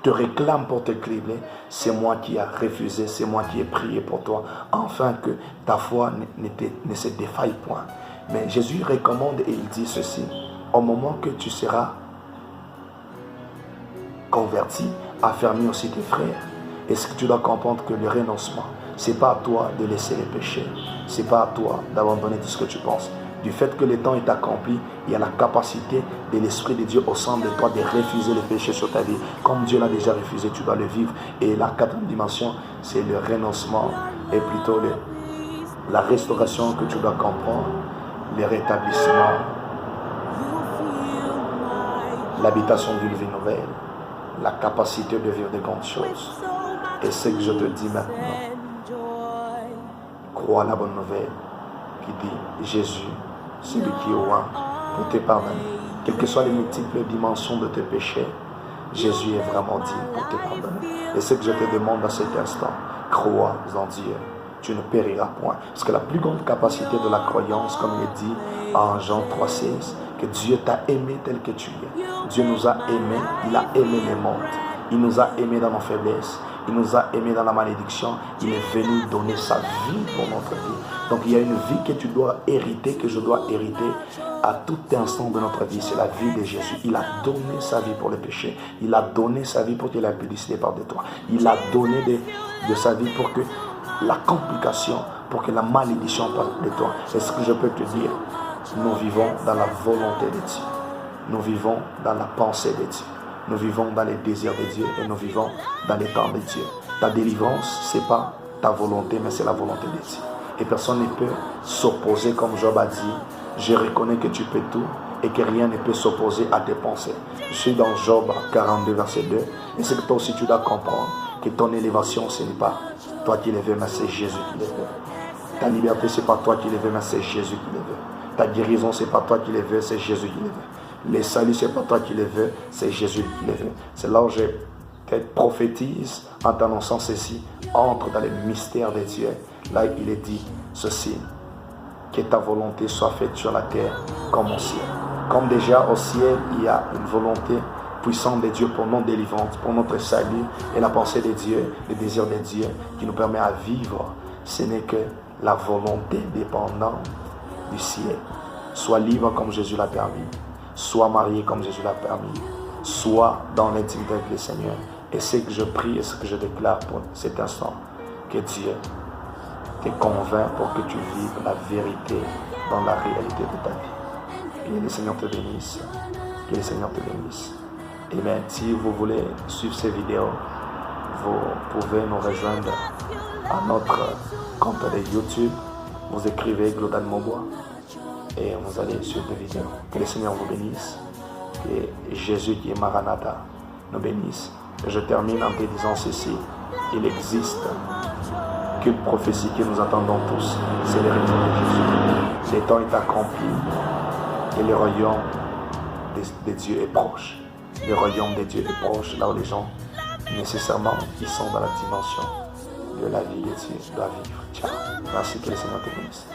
te réclame pour te cribler, c'est moi qui ai refusé, c'est moi qui ai prié pour toi, afin que ta foi ne se défaille point. Mais Jésus recommande et il dit ceci: au moment que tu seras converti, affermis aussi tes frères. Est-ce que tu dois comprendre que le renoncement, c'est pas à toi de laisser les péchés, c'est pas à toi d'abandonner tout ce que tu penses. Du fait que le temps est accompli, il y a la capacité de l'Esprit de Dieu au sein de toi de refuser les péchés sur ta vie. Comme Dieu l'a déjà refusé, tu dois le vivre. Et la quatrième dimension, c'est le renoncement et plutôt la restauration que tu dois comprendre, le rétablissement, l'habitation d'une vie nouvelle, la capacité de vivre de grandes choses. Et ce que je te dis maintenant, crois la bonne nouvelle qui dit: Jésus, celui qui est roi, pour te pardonner. Quelles que soient les multiples dimensions de tes péchés, Jésus est vraiment digne pour te pardonner. Et ce que je te demande à cet instant, crois en Dieu. Tu ne périras point. Parce que la plus grande capacité de la croyance, comme il est dit en Jean 3,16, que Dieu t'a aimé tel que tu es. Dieu nous a aimés, il a aimé les mondes. Il nous a aimés dans nos faiblesses. Il nous a aimés dans la malédiction. Il est venu donner sa vie pour notre vie. Donc il y a une vie que tu dois hériter, que je dois hériter à tout instant de notre vie. C'est la vie de Jésus. Il a donné sa vie pour le péché. Il a donné sa vie pour que la publicité parte de toi. Il a donné de sa vie pour que la complication, pour que la malédiction parte de toi. Est-ce que je peux te dire, nous vivons dans la volonté de Dieu. Nous vivons dans la pensée de Dieu. Nous vivons dans les désirs de Dieu et nous vivons dans les temps de Dieu. Ta délivrance, ce n'est pas ta volonté, mais c'est la volonté de Dieu. Et personne ne peut s'opposer, comme Job a dit: je reconnais que tu peux tout et que rien ne peut s'opposer à tes pensées. Je suis dans Job 42, verset 2. Et c'est que toi aussi tu dois comprendre que ton élévation, ce n'est pas toi qui le veux, mais c'est Jésus qui le veut. Ta liberté, ce n'est pas toi qui le veux, mais c'est Jésus qui le veut. Ta guérison, ce n'est pas toi qui le veux, c'est Jésus qui le veut. Les saluts, ce n'est pas toi qui le veux, c'est Jésus qui le veut. C'est là où je te prophétise en t'annonçant ceci: entre dans les mystères de Dieu. Là, il est dit ceci: que ta volonté soit faite sur la terre comme au ciel. Comme déjà au ciel, il y a une volonté puissante de Dieu pour notre délivrance, pour notre salut, et la pensée de Dieu, le désir de Dieu qui nous permet à vivre. Ce n'est que la volonté dépendante du ciel. Sois libre comme Jésus l'a permis. Sois marié comme Jésus l'a permis. Sois dans l'intimité avec le Seigneur. Et ce que je prie et ce que je déclare pour cet instant, que Dieu te convainc pour que tu vives la vérité dans la réalité de ta vie. Que le Seigneur te bénisse. Que le Seigneur te bénisse. Amen. Si vous voulez suivre ces vidéos, vous pouvez nous rejoindre à notre compte de YouTube. Vous écrivez Glodal Mobois et vous allez suivre des vidéos. Que le Seigneur vous bénisse. Que Jésus qui est Maranatha nous bénisse. Et je termine en te disant ceci: il existe qu'une prophétie que nous attendons tous, c'est le retour de Jésus. Le temps est accompli et le royaume de Dieu est proche. Le royaume de Dieu est proche, là où les gens, nécessairement, ils sont dans la dimension de la vie de Dieu, doivent vivre. Ciao. Merci, que le Seigneur te bénisse.